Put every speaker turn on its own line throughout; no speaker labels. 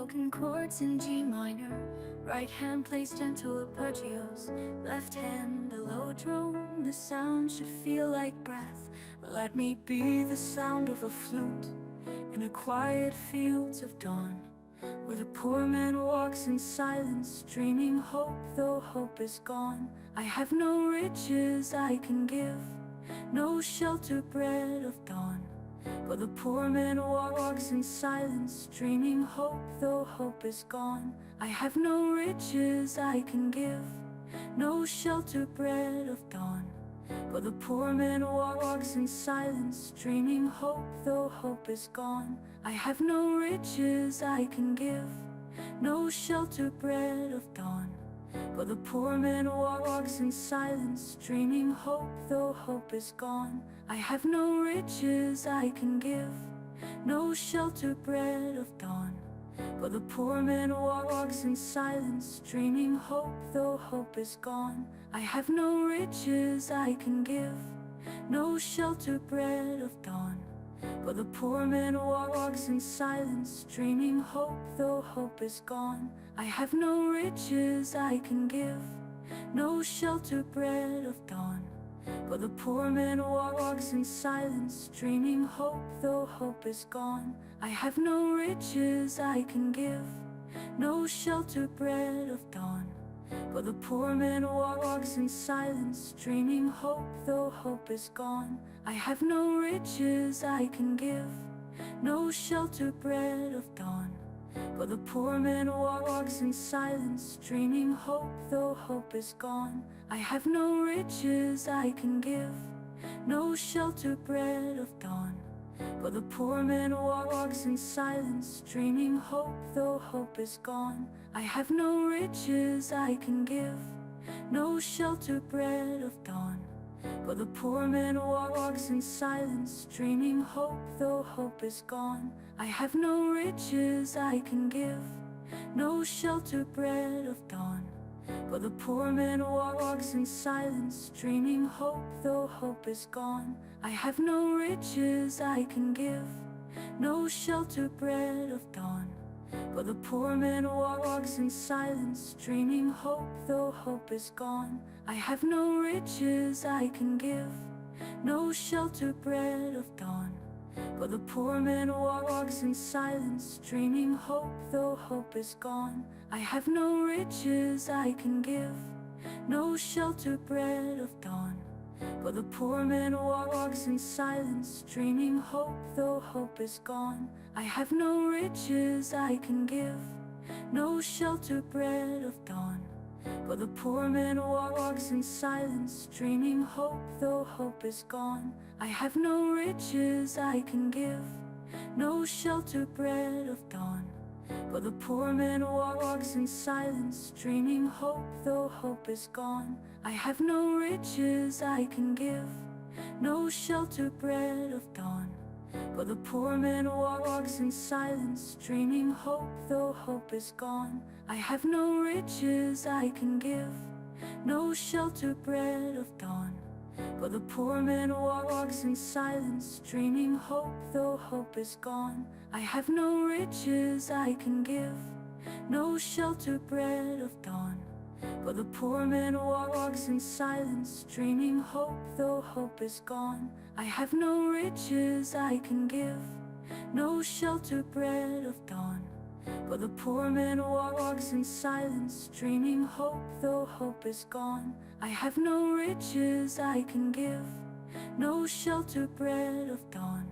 broken chords in G minor. Right hand plays gentle arpeggios, left hand a low drone. The sound should feel like breath. Let me be the sound of a flute in a quiet fields of dawn, where the poor man walks in silence, dreaming hope, though hope is gone. I have no riches I can give, no shelter, bread of dawn, but the poor man walks in silence, dreaming hope, though hope is gone. I have no riches I can give, no shelter, bread of dawn, but the poor man walks in silence, dreaming hope, though hope is gone. I have no riches I can give, no shelter, bread of dawn, but the poor man walks in silence, dreaming hope, though hope is gone. I have no riches I can give, no shelter, bread of dawn, but the poor man walks in silence, dreaming hope, though hope is gone. I have no riches I can give, no shelter, bread of dawn, but the poor man walks in silence, dreaming hope, though hope is gone. I have no riches I can give, no shelter, bread of dawn, but the poor man walks in silence, dreaming hope, though hope is gone. I have no riches I can give, no shelter, bread of dawn, but the poor man walks in silence, dreaming hope, though hope is gone. I have no riches I can give, no shelter, bread of dawn, but the poor man walks in silence, dreaming hope, though hope is gone. I have no riches I can give, no shelter, bread of dawn, but the poor man walks in silence, dreaming hope, though hope is gone. I have no riches I can give, no shelter, bread of dawn, but the poor man walks in silence, dreaming hope, though hope is gone. I have no riches I can give, no shelter, bread of dawn, but the poor man walks in silence, dreaming hope, though hope is gone. I have no riches I can give, no shelter, bread of dawn, but the poor man walks in silence, dreaming hope, though hope is gone. I have no riches I can give, no shelter, bread of dawn, but the poor man walks in silence, dreaming hope, though hope is gone. I have no riches I can give, no shelter, bread of dawn, but the poor man walks in silence, dreaming hope, though hope is gone. I have no riches I can give, no shelter, bread of dawn, but the poor man walks in silence, dreaming hope, though hope is gone. I have no riches I can give, no shelter, bread of dawn, but the poor man walks in silence, dreaming hope, though hope is gone. I have no riches I can give, no shelter, bread of dawn, but the poor man walks in silence, dreaming hope, though hope is gone. I have no riches I can give, no shelter, bread of dawn, but the poor man walks in silence, dreaming hope, though hope is gone. I have no riches I can give, no shelter, bread of dawn, but the poor man walks in silence, dreaming hope, though hope is gone. I have no riches I can give, no shelter, bread of dawn, but the poor man walks in silence, dreaming hope, though hope is gone. I have no riches I can give, no shelter, bread of dawn,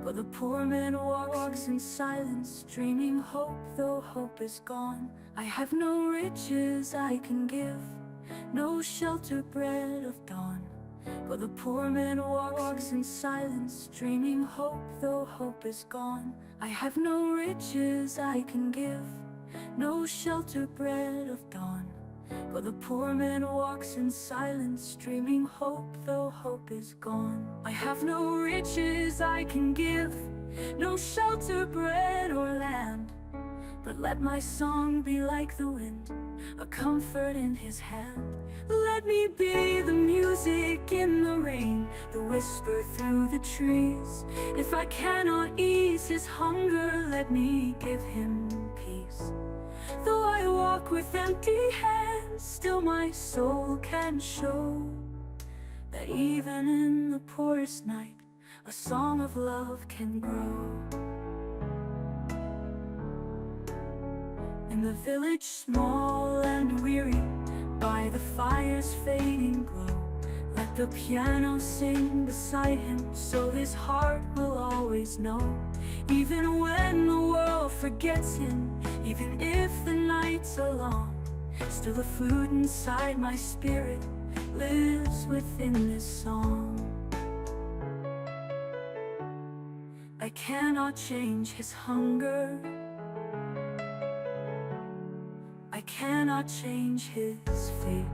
but the poor man walks in silence, dreaming hope, though hope is gone. I have no riches I can give, no shelter, bread of dawn, but the poor man walks in silence, dreaming hope, though hope is gone. I have no riches I can give, no shelter, bread of dawn, but the poor man walks in silence, dreaming hope, though hope is gone. I have no riches I can give, no shelter, bread or land, but let my song be like the wind, a comfort in his hand. Let me be the music in the rain, the whisper through the trees. If I cannot ease his hunger, let me give him peace. praise. Though I walk with empty hands, still my soul can show that even in the poorest night, a song of love can grow. In the village small and weary, by the fire's fading glow, let the piano sing beside him, so his heart will always know. Even when the world forgets him, even if the nights are long, still the flute inside my spirit lives within this song. I cannot change his hunger, I cannot change his fate,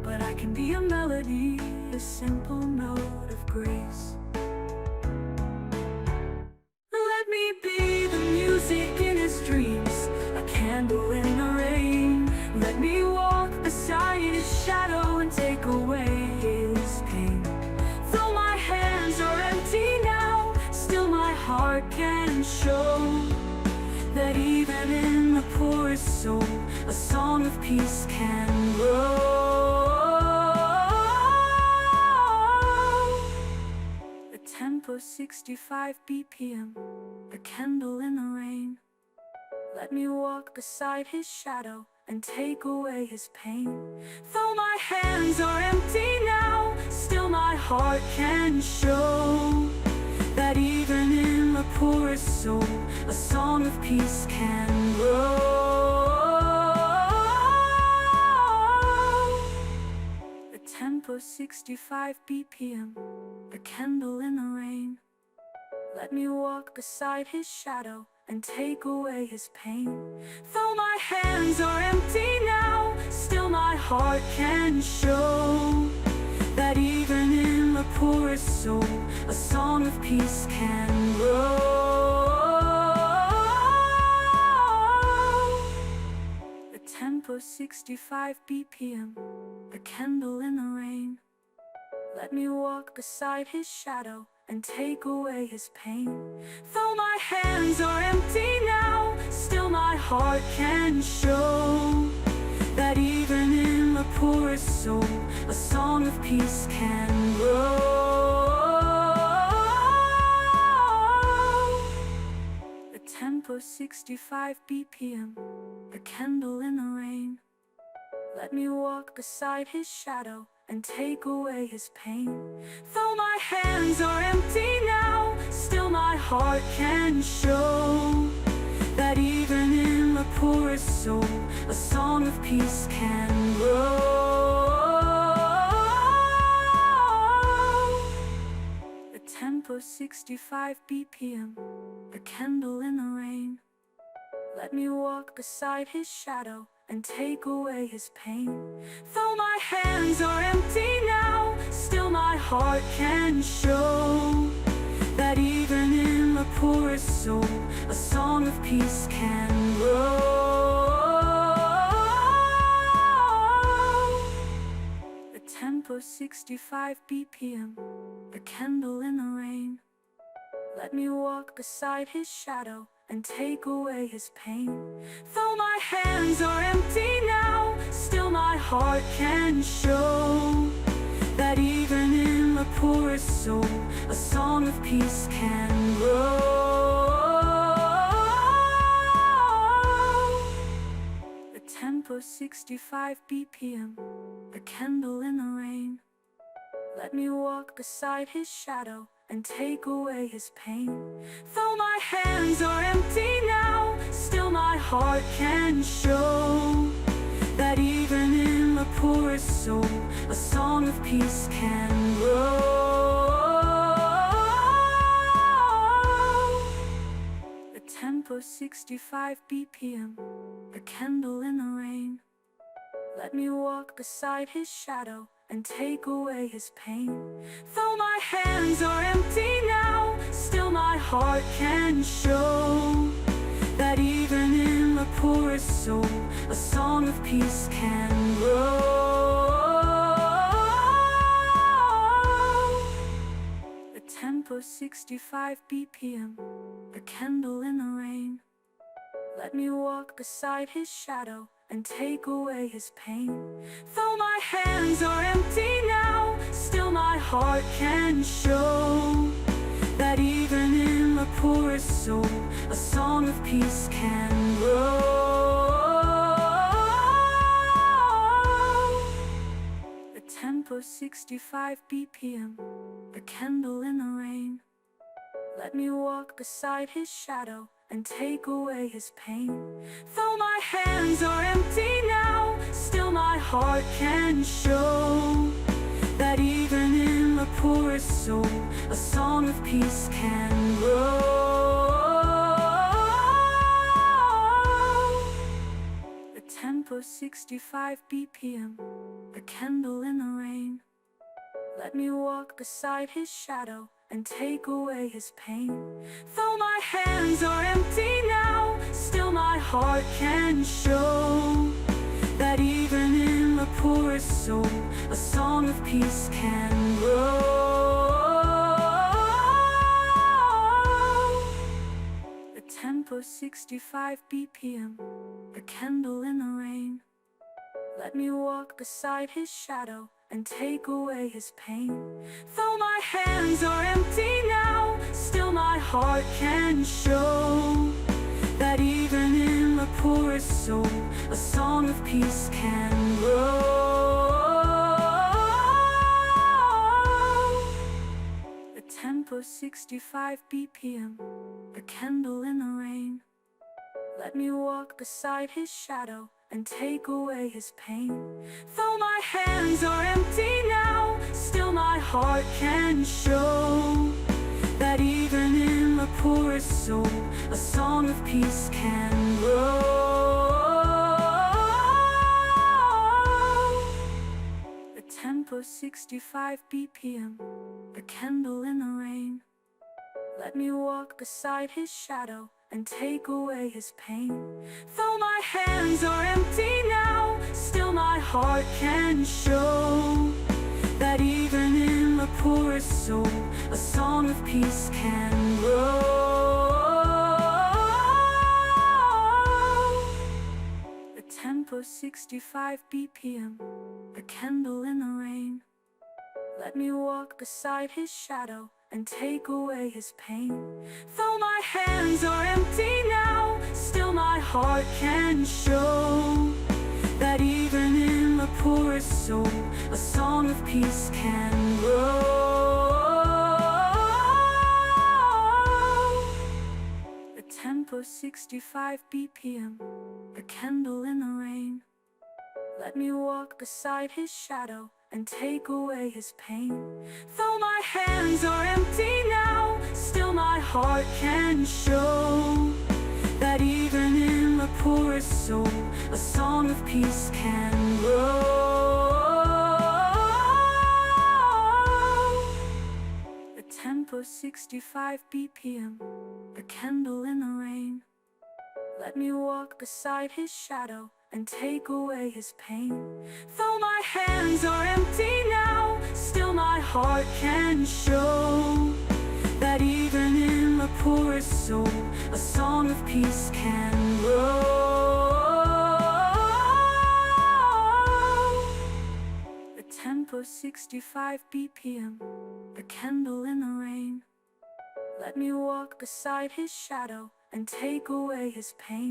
but I can be a melody, a simple note of grace. Let me be the music in his dreams, a candle in the rain. Let me walk beside his shadow and take away his pain. Though my hands are empty now, still my heart can show that even in the poorest soul, a song of peace can grow. A tempo 65 BPM, a candle in the rain. Let me walk beside his shadow and take away his pain. Though my hands are empty now, still my heart can show that even in the poorest soul, a song of peace can grow. A tempo 65 BPM, a candle in the rain. Let me walk beside his shadow and take away his pain. Though my hands are empty now, still my heart can show that even in the poorest soul, a song of peace can grow. A tempo 65 BPM, a candle in the rain. Let me walk beside his shadow and take away his pain. Though my hands are empty now, still my heart can show that even in the poorest soul, a song of peace can grow. A tempo 65 BPM, a candle in the rain. Let me walk beside his shadow and take away his pain. Though my hands are empty now, still my heart can show that even in the poorest soul, a song of peace can grow. A tempo 65 BPM, a candle in the rain. Let me walk beside his shadow and take away his pain. Though my hands are empty now, still my heart can show that even in the poorest soul, a song of peace can grow. A tempo 65 BPM, a candle in the rain. Let me walk beside his shadow and take away his pain. Though my hands are empty now, still my heart can show that even in the poorest soul, a song of peace can grow. A tempo 65 BPM, a candle in the rain. Let me walk beside his shadow and take away his pain. Though my hands are empty now, still my heart can show that even in the poorest soul, a song of peace can grow. A tempo 65 BPM, a candle in the rain. Let me walk beside his shadow and take away his pain. Though my hands are empty now, still my heart can show that even in the poorest soul, a song of peace can grow. A tempo 65 BPM, a candle in the rain. Let me walk beside his shadow and take away his pain. Though my hands are empty now, still my heart can show that even in the poorest soul, a song of peace can grow. The tempo 65 BPM, the candle in the rain. Let me walk beside his shadow and take away his pain. Though my hands are empty now, still my heart can show that even in the poorest soul, a song of peace can grow. The tempo 65 BPM, the candle in the rain. Let me walk beside his shadow and take away his pain. Though my hands are empty now, still my heart can show that even in the poorest soul, a song of peace can grow. The tempo 65 BPM, the candle in the rain. Let me walk beside his shadow and take away his pain. Though my hands are empty now, still my heart can show that even in the poorest soul, a song of peace can grow. The tempo 65 BPM, the candle in the rain. Let me walk beside his shadow and take away his pain. Though my hands are empty now, still my heart can show that even in the poorest soul, a song of peace can grow. The tempo 65 BPM, the candle in the rain. Let me walk beside his shadow and take away his pain. Though my hands are empty now, still my heart can show that even in the poorest soul, a song of peace can grow. The tempo 65 BPM, the candle in the rain. Let me walk beside his shadow and take away his pain. Though my hands are empty now, still my heart can show that even in the poorest soul, a song of peace can grow. The tempo 65 BPM, the candle in the rain. Let me walk beside his shadow and take away his pain. Though my hands are empty now, still my heart can show that even in the poorest soul, a song of peace can grow. The tempo 65 BPM, the candle in the rain. Let me walk beside his shadow and take away his pain. Though my hands are empty now, still my heart can show that even in the poorest soul, a song of peace can grow. The tempo 65 BPM, the candle in the rain. Let me walk beside his shadow and take away his pain.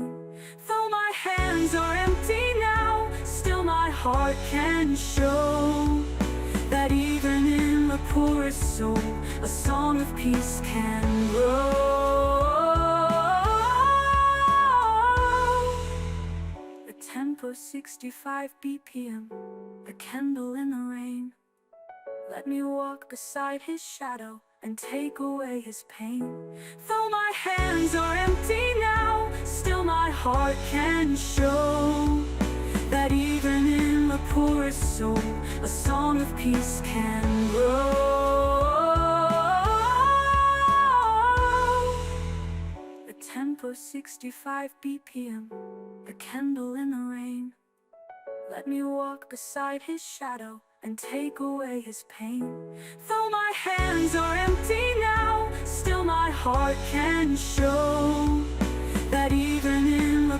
Though my hands are empty now, still my heart can show that even in the poorest soul, a song of peace can grow. The tempo 65 BPM, the candle in the rain. Let me walk beside his shadow and take away his pain. Though my hands are empty now, still my heart can show that even in the poorest soul, a song of peace can grow. The tempo 65 BPM, the candle in the rain. Let me walk beside his shadow and take away his pain. Though my hands are empty now, still my heart can show that even in the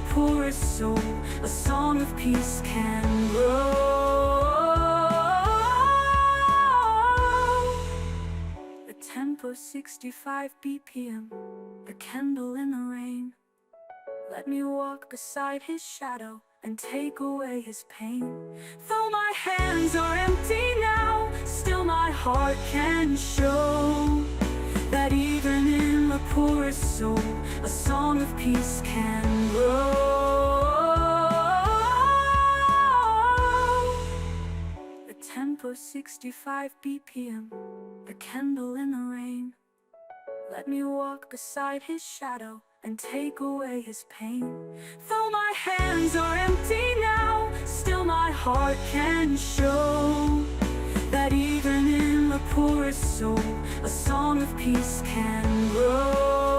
peace can grow. The tempo 65 BPM, the candle in the rain. Let me walk beside his shadow and take away his pain. Though my hands are empty now, still my heart can show that even in the poorest soul, a song of peace can grow. The tempo 65 BPM, the candle in the rain. Let me walk beside his shadow and take away his pain. Though my hands are empty now, still my heart can show that even in the poorest soul, a song of peace can grow.